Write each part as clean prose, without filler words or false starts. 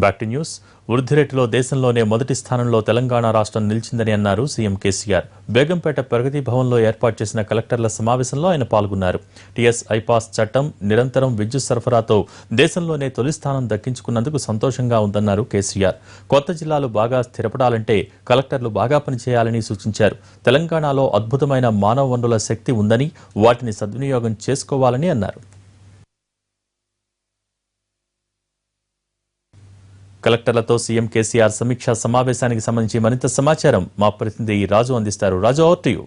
Back to news. వృద్ధి రేటులో దేశంలోనే మొదటి స్థానంలో తెలంగాణ రాష్ట్రం నిలిచిందని అన్నారు సీఎం కేసీఆర్. బేగంపేట ప్రగతి భవన్లో ఏర్పాటు చేసిన కలెక్టర్ల సమావేశంలో ఆయన పాల్గొన్నారు. టీఎస్ ఐపాస్ చట్టం, నిరంతరం విద్యుత్ సరఫరాతో దేశంలోనే తొలి స్థానం దక్కించుకున్నందుకు సంతోషంగా ఉందన్నారు కేసీఆర్. కొత్త జిల్లాలు బాగా స్థిరపడాలంటే కలెక్టర్లు బాగా పనిచేయాలని సూచించారు. తెలంగాణలో అద్భుతమైన మానవ వనరుల శక్తి ఉందని, వాటిని సద్వినియోగం చేసుకోవాలని అన్నారు. కలెక్టర్లతో సీఎం కేసీఆర్ సమీక్షా సమావేశానికి సంబంధించి మరింత సమాచారం మా ప్రతినిధి రాజు అందిస్తారు. Raju, over to you.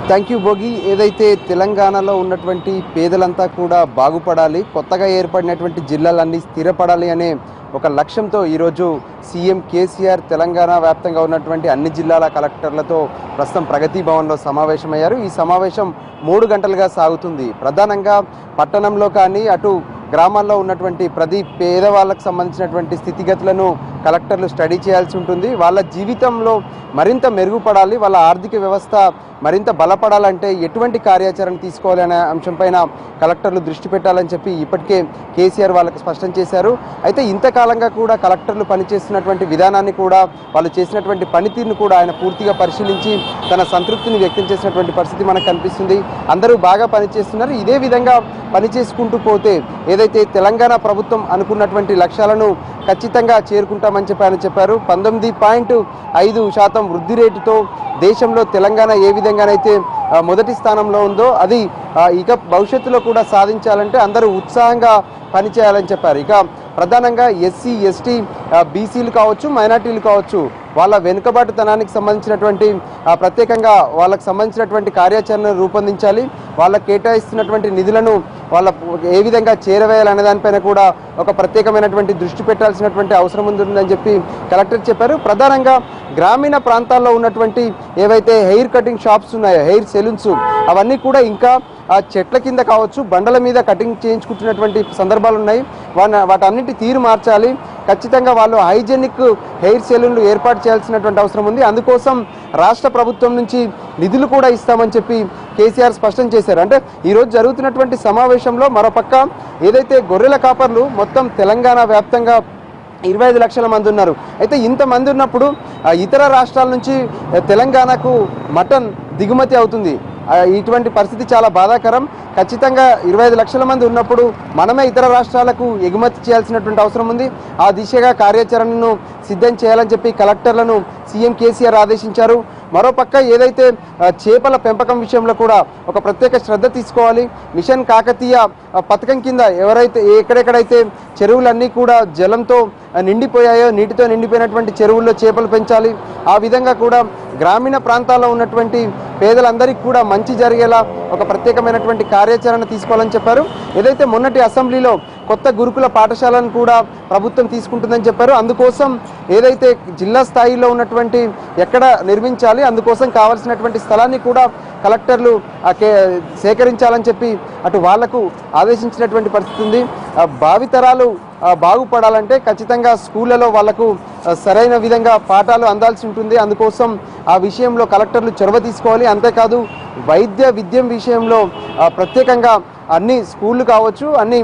Thank you Bhogi. ఏదైతే తెలంగాణలో ఉన్నటువంటి పేదలంతా కూడా బాగుపడాలి, కొత్తగా ఏర్పడినటువంటి జిల్లాలన్నీ స్థిరపడాలి అనే ఒక లక్ష్యంతో ఈరోజు సీఎం కేసీఆర్ తెలంగాణ వ్యాప్తంగా ఉన్నటువంటి అన్ని జిల్లాల కలెక్టర్లతో ప్రస్తుతం ప్రగతి భవన్లో సమావేశమయ్యారు. ఈ సమావేశం 3 గంటలుగా సాగుతుంది. ప్రధానంగా పట్టణంలో కానీ అటు గ్రామాల్లో ఉన్నటువంటి ప్రతి పేదవాళ్ళకు సంబంధించినటువంటి స్థితిగతులను కలెక్టర్లు స్టడీ చేయాల్సి ఉంటుంది. వాళ్ళ జీవితంలో మరింత మెరుగుపడాలి, వాళ్ళ ఆర్థిక వ్యవస్థ మరింత బలపడాలంటే ఎటువంటి కార్యాచరణ తీసుకోవాలి అనే అంశంపైన కలెక్టర్లు దృష్టి పెట్టాలని చెప్పి ఇప్పటికే కేసీఆర్ వాళ్ళకి స్పష్టం చేశారు. అయితే ఇంతకాలంగా కూడా కలెక్టర్లు పనిచేస్తున్నటువంటి విధానాన్ని కూడా, వాళ్ళు చేసినటువంటి పనితీరును కూడా ఆయన పూర్తిగా పరిశీలించి తన సంతృప్తిని వ్యక్తం చేసినటువంటి పరిస్థితి మనకు కనిపిస్తుంది. అందరూ బాగా పనిచేస్తున్నారు. ఇదే విధంగా పనిచేసుకుంటూ పోతే ఏదైతే తెలంగాణ ప్రభుత్వం అనుకున్నటువంటి లక్ష్యాలను ఖచ్చితంగా చేరుకుంటామని చెప్పి ఆయన చెప్పారు. 19.5% వృద్ధి రేటుతో దేశంలో తెలంగాణ ఏ విధంగానైతే మొదటి స్థానంలో ఉందో అది ఇక భవిష్యత్తులో కూడా సాధించాలంటే అందరూ ఉత్సాహంగా పనిచేయాలని చెప్పారు. ఇక ప్రధానంగా ఎస్సీ, ఎస్టీ, బీసీలు కావచ్చు, మైనార్టీలు కావచ్చు, వాళ్ళ వెనుకబాటుతనానికి సంబంధించినటువంటి ప్రత్యేకంగా వాళ్ళకు సంబంధించినటువంటి కార్యాచరణను రూపొందించాలి. వాళ్ళకు కేటాయిస్తున్నటువంటి నిధులను వాళ్ళ ఏ విధంగా చేరవేయాలనే దానిపైన కూడా ఒక ప్రత్యేకమైనటువంటి దృష్టి పెట్టాల్సినటువంటి అవసరం ఉందని చెప్పి కలెక్టర్ చెప్పారు. ప్రధానంగా గ్రామీణ ప్రాంతాల్లో ఉన్నటువంటి ఏవైతే హెయిర్ కటింగ్ షాప్స్ ఉన్నాయో, హెయిర్ సెలూన్స్, అవన్నీ కూడా ఇంకా ఆ చెట్ల కింద కావచ్చు, బండల మీద కటింగ్ చేయించుకుంటున్నటువంటి సందర్భాలు ఉన్నాయి. వాటన్నిటి తీరు మార్చాలి. ఖచ్చితంగా వాళ్ళు హైజెనిక్ హెయిర్ సెలూన్లు ఏర్పాటు చేయాల్సినటువంటి అవసరం ఉంది. అందుకోసం రాష్ట్ర ప్రభుత్వం నుంచి నిధులు కూడా ఇస్తామని చెప్పి కేసీఆర్ స్పష్టం చేశారు. అంటే ఈరోజు జరుగుతున్నటువంటి సమావేశంలో మరోపక్క ఏదైతే గొర్రెల కాపర్లు మొత్తం తెలంగాణ వ్యాప్తంగా 25 లక్షల మంది ఉన్నారు. అయితే ఇంతమంది ఉన్నప్పుడు ఇతర రాష్ట్రాల నుంచి తెలంగాణకు మటన్ దిగుమతి అవుతుంది. ఇటువంటి పరిస్థితి చాలా బాధాకరం. ఖచ్చితంగా 25 లక్షల మంది ఉన్నప్పుడు మనమే ఇతర రాష్ట్రాలకు ఎగుమతి చేయాల్సినటువంటి అవసరం ఉంది. ఆ దిశగా కార్యాచరణను సిద్ధం చేయాలని చెప్పి కలెక్టర్లను సీఎం కేసీఆర్ ఆదేశించారు. మరోపక్క ఏదైతే చేపల పెంపకం విషయంలో కూడా ఒక ప్రత్యేక శ్రద్ధ తీసుకోవాలి. మిషన్ కాకతీయ పథకం కింద ఎక్కడెక్కడైతే చెరువులన్నీ కూడా జలంతో నిండిపోయాయో, నీటితో నిండిపోయినటువంటి చెరువుల్లో చేపలు పెంచాలి. ఆ విధంగా కూడా గ్రామీణ ప్రాంతాల్లో ఉన్నటువంటి పేదలందరికీ కూడా మంచి జరిగేలా ఒక ప్రత్యేకమైనటువంటి కార్యాచరణ తీసుకోవాలని చెప్పారు. ఏదైతే మొన్నటి అసెంబ్లీలో కొత్త గురుకుల పాఠశాలను కూడా ప్రభుత్వం తీసుకుంటుందని చెప్పారు. అందుకోసం ఏదైతే జిల్లా స్థాయిలో ఉన్నటువంటి ఎక్కడ నిర్మించాలి, అందుకోసం కావాల్సినటువంటి స్థలాన్ని కూడా కలెక్టర్లు సేకరించాలని చెప్పి అటు వాళ్లకు ఆదేశించినటువంటి పరిస్థితి ఉంది. భావితరాలు బాగుపడాలంటే ఖచ్చితంగా స్కూళ్లలో వాళ్లకు సరైన విధంగా పాఠాలు అందాల్సి ఉంటుంది. అందుకోసం ఆ విషయంలో కలెక్టర్లు చొరవ తీసుకోవాలి. అంతేకాదు వైద్య విద్య విషయంలో ప్రత్యేకంగా అన్ని స్కూళ్ళు కావచ్చు, అన్ని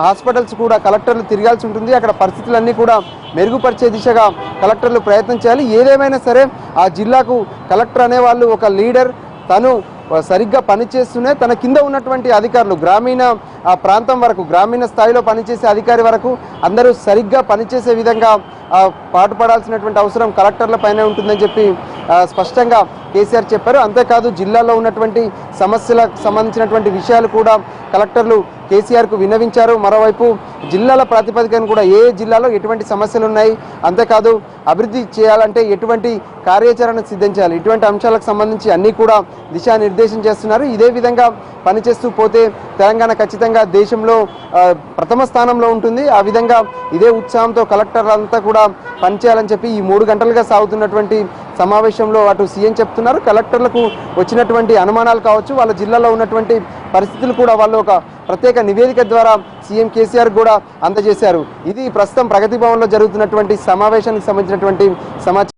హాస్పిటల్స్ కూడా కలెక్టర్లు తిరగాల్సి ఉంటుంది. అక్కడ పరిస్థితులన్నీ కూడా మెరుగుపరిచే దిశగా కలెక్టర్లు ప్రయత్నం చేయాలి. ఏదేమైనా సరే ఆ జిల్లాకు కలెక్టర్ అనేవాళ్ళు ఒక లీడర్, తను సరిగ్గా పనిచేస్తూనే తన కింద ఉన్నటువంటి అధికారులు గ్రామీణ ప్రాంతం వరకు, గ్రామీణ స్థాయిలో పనిచేసే అధికారి వరకు అందరూ సరిగ్గా పనిచేసే విధంగా పాటుపడాల్సినటువంటి అవసరం కలెక్టర్ల పైన ఉంటుందని చెప్పి స్పష్టంగా కేసీఆర్ చెప్పారు. అంతేకాదు జిల్లాలో ఉన్నటువంటి సమస్యలకు సంబంధించినటువంటి విషయాలు కూడా కలెక్టర్లు కేసీఆర్కు విన్నవించారు. మరోవైపు జిల్లాల ప్రాతిపదికన కూడా ఏ జిల్లాలో ఎటువంటి సమస్యలు ఉన్నాయి, అంతేకాదు అభివృద్ధి చేయాలంటే ఎటువంటి కార్యాచరణ సిద్ధం చేయాలి, ఇటువంటి అంశాలకు సంబంధించి అన్నీ కూడా దిశానిర్దేశం చేస్తున్నారు. ఇదే విధంగా పనిచేస్తూ పోతే తెలంగాణ ఖచ్చితంగా దేశంలో ప్రథమ స్థానంలో ఉంటుంది. ఆ విధంగా ఇదే ఉత్సాహంతో కలెక్టర్లంతా కూడా పనిచేయాలని చెప్పి ఈ 3 గంటలుగా సాగుతున్నటువంటి సమావేశంలో అటు సీఎం చెప్తున్నారు. కలెక్టర్లకు వచ్చినటువంటి అనుమానాలు కావచ్చు, వాళ్ళ జిల్లాలో ఉన్నటువంటి పరిస్థితులు కూడా వాళ్ళు ఒక ప్రత్యేక నివేదిక ద్వారా సీఎం కేసీఆర్ కూడా అందజేశారు. ఇది ప్రస్తుతం ప్రగతి భవన్లో జరుగుతున్నటువంటి సమావేశానికి సంబంధించినటువంటి సమాచారం.